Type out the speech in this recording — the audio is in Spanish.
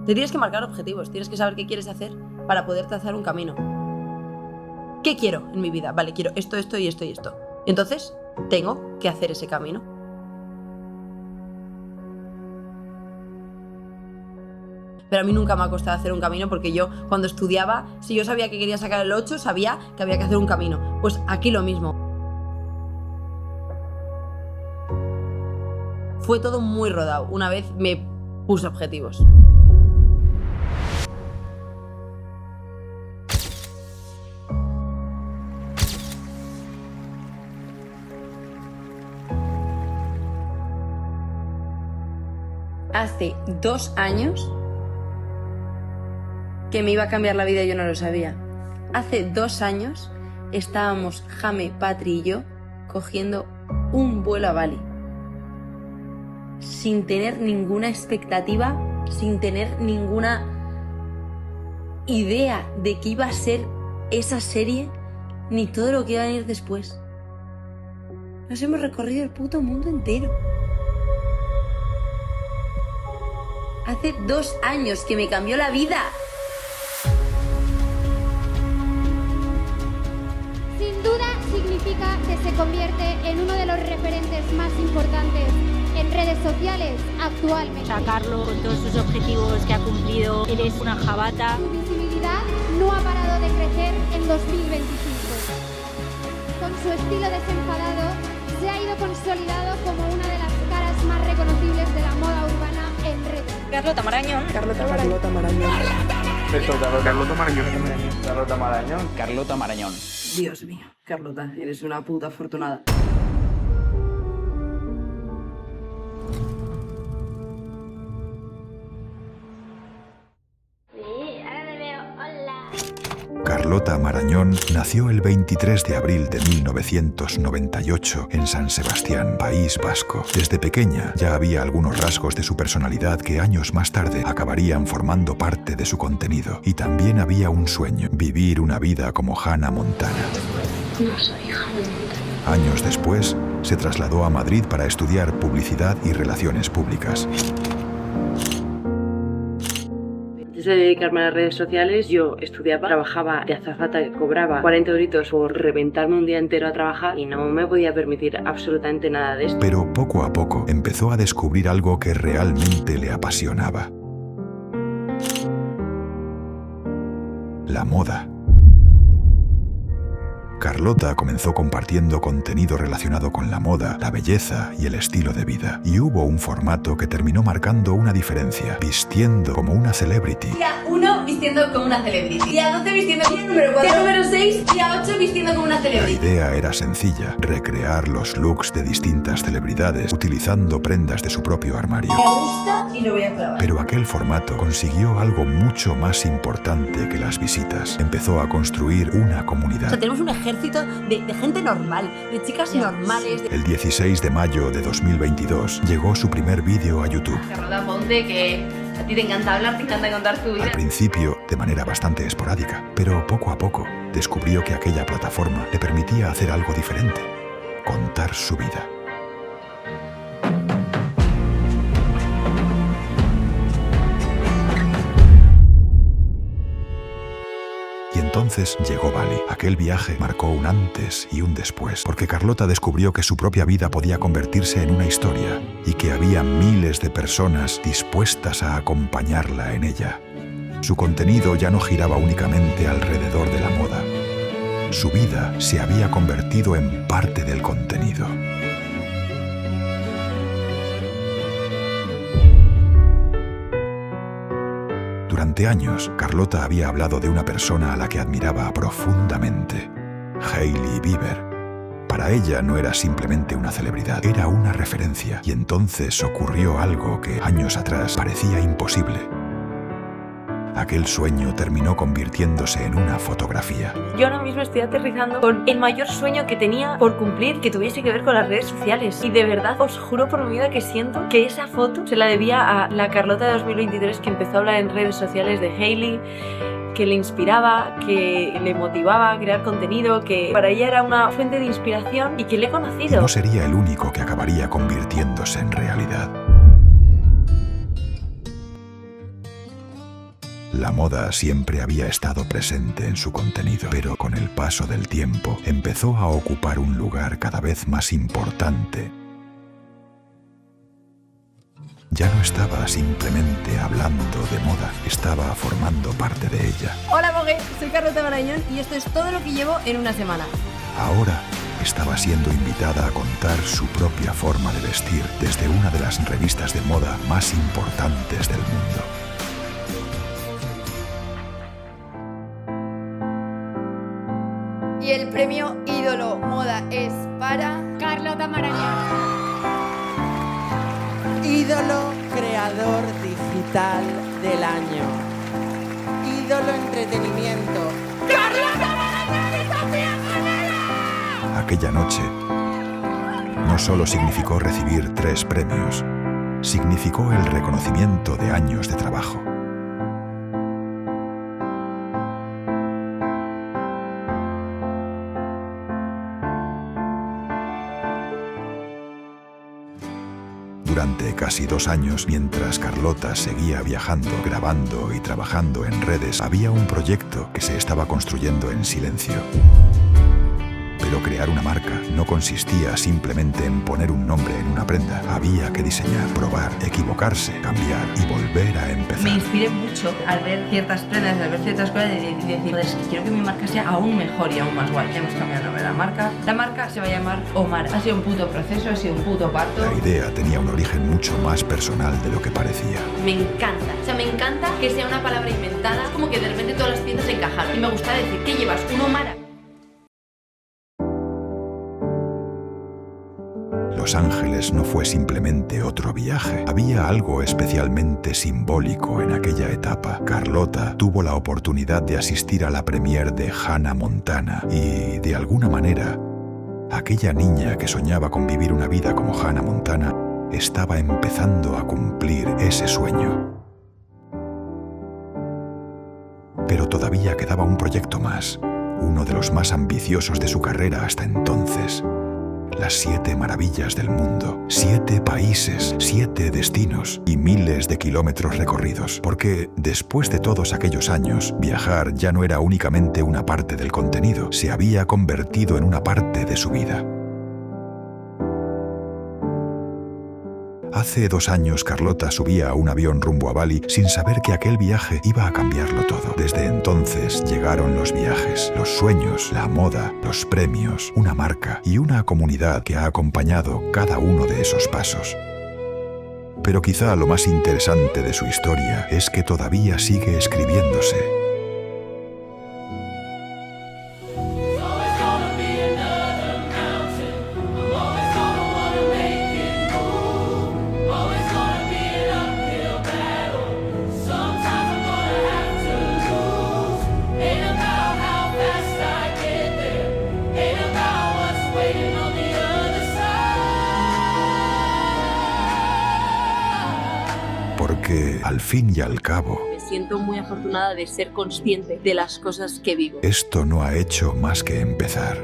Te tienes que marcar objetivos, tienes que saber qué quieres hacer para poder trazar un camino. ¿Qué quiero en mi vida? Vale, quiero esto, esto y esto y esto. Entonces, tengo que hacer ese camino. Pero a mí nunca me ha costado hacer un camino porque yo, cuando estudiaba, si yo sabía que quería sacar el 8, sabía que había que hacer un camino. Pues aquí lo mismo. Fue todo muy rodado. Una vez me puse objetivos. Hace 2 años que me iba a cambiar la vida y yo no lo sabía. Hace 2 años estábamos Jame, Patri y yo cogiendo un vuelo a Bali. Sin tener ninguna expectativa, sin tener ninguna idea de qué iba a ser esa serie, ni todo lo que iba a venir después. Nos hemos recorrido el puto mundo entero. Hace 2 años que me cambió la vida. Sin duda significa que se convierte en uno de los referentes más importantes en redes sociales actualmente. A Carlo, con todos sus objetivos que ha cumplido, eres una jabata. Su visibilidad no ha parado de crecer en 2025. Con su estilo desenfadado, se ha ido consolidado como una de las caras más reconocibles de la moda urbana en redes. Carlota Marañón. Carlota Marañón. Carlota Marañón. Dios mío, Carlota, eres una puta afortunada. Carlota Marañón nació el 23 de abril de 1998 en San Sebastián, País Vasco. Desde pequeña ya había algunos rasgos de su personalidad que años más tarde acabarían formando parte de su contenido. Y también había un sueño: vivir una vida como Hannah Montana. No soy Hannah Montana. Años después, se trasladó a Madrid para estudiar publicidad y relaciones públicas. Antes de dedicarme a las redes sociales, yo estudiaba, trabajaba de azafata, cobraba 40 euritos por reventarme un día entero a trabajar y no me podía permitir absolutamente nada de esto. Pero poco a poco empezó a descubrir algo que realmente le apasionaba: la moda. Carlota comenzó compartiendo contenido relacionado con la moda, la belleza y el estilo de vida. Y hubo un formato que terminó marcando una diferencia: vistiendo como una celebrity. Día 1 vistiendo como una celebrity. Día 12 vistiendo como número 4. Día número 6, día 8 vistiendo como una La celebrity. idea era sencilla: recrear los looks de distintas celebridades utilizando prendas de su propio armario. Me gusta y lo voy a clavar. Pero aquel formato consiguió algo mucho más importante que las visitas. Empezó a construir una O comunidad. sea, tenemos un ejército de gente normal, de chicas normales. El 16 de mayo de 2022 llegó su primer vídeo a YouTube. Carlota, ponte que a ti te encanta hablar, te encanta contar tu vida. Al principio, de manera bastante esporádica, pero poco a poco descubrió que aquella plataforma le permitía hacer algo diferente: contar su vida. Y entonces llegó Bali. Aquel viaje marcó un antes y un después, porque Carlota descubrió que su propia vida podía convertirse en una historia y que había miles de personas dispuestas a acompañarla en ella. Su contenido ya no giraba únicamente alrededor de la moda. Su vida se había convertido en parte del contenido. Durante años, Carlota había hablado de una persona a la que admiraba profundamente: Hailey Bieber. Para ella no era simplemente una celebridad, era una referencia. Y entonces ocurrió algo que años atrás parecía imposible. Aquel sueño terminó convirtiéndose en una fotografía. Yo ahora mismo estoy aterrizando con el mayor sueño que tenía por cumplir, que tuviese que ver con las redes sociales. Y de verdad os juro por mi vida que siento que esa foto se la debía a la Carlota de 2023, que empezó a hablar en redes sociales de Hailey, que le inspiraba, que le motivaba a crear contenido, que para ella era una fuente de inspiración y que le he Y conocido. no sería el único que acabaría convirtiéndose en realidad. La moda siempre había estado presente en su contenido, pero con el paso del tiempo empezó a ocupar un lugar cada vez más importante. Ya no estaba simplemente hablando de moda, estaba formando parte de ella. Hola Vogue, soy Carlota Marañón y esto es todo lo que llevo en una semana. Ahora estaba siendo invitada a contar su propia forma de vestir desde una de las revistas de moda más importantes del mundo. Y el premio Ídolo Moda es para... Carlota Marañón. Ídolo Creador Digital del Año. Ídolo Entretenimiento. ¡Carlota Marañón y Sofía Manera! Aquella noche no solo significó recibir 3 premios, significó el reconocimiento de años de trabajo. Durante casi 2 años, mientras Carlota seguía viajando, grabando y trabajando en redes, había un proyecto que se estaba construyendo en silencio. Pero crear una marca no consistía simplemente en poner un nombre en una prenda. Había que diseñar, probar, equivocarse, cambiar y volver a empezar. Me inspiré mucho al ver ciertas prendas, al ver ciertas cosas y decir, joder, es que quiero que mi marca sea aún mejor y aún más guay. Ya hemos cambiado el nombre de la marca. La marca se va a llamar Omar. Ha sido un puto proceso, ha sido un puto parto. La idea tenía un origen mucho más personal de lo que parecía. Me encanta, o sea, me encanta que sea una palabra inventada, como que de repente todas las piezas encajan. Y me gusta decir, ¿qué llevas? ¿Un Omar? Los Ángeles no fue simplemente otro viaje. Había algo especialmente simbólico en aquella etapa. Carlota tuvo la oportunidad de asistir a la premiere de Hannah Montana y, de alguna manera, aquella niña que soñaba con vivir una vida como Hannah Montana estaba empezando a cumplir ese sueño. Pero todavía quedaba un proyecto más, uno de los más ambiciosos de su carrera hasta entonces. Las 7 maravillas del mundo, 7 países, 7 destinos y miles de kilómetros recorridos. Porque después de todos aquellos años, viajar ya no era únicamente una parte del contenido, se había convertido en una parte de su vida. Hace 2 años Carlota subía a un avión rumbo a Bali sin saber que aquel viaje iba a cambiarlo todo. Desde entonces llegaron los viajes, los sueños, la moda, los premios, una marca y una comunidad que ha acompañado cada uno de esos pasos. Pero quizá lo más interesante de su historia es que todavía sigue escribiéndose. Porque, al fin y al cabo, Me siento muy afortunada de ser consciente de las cosas que vivo. esto no ha hecho más que empezar.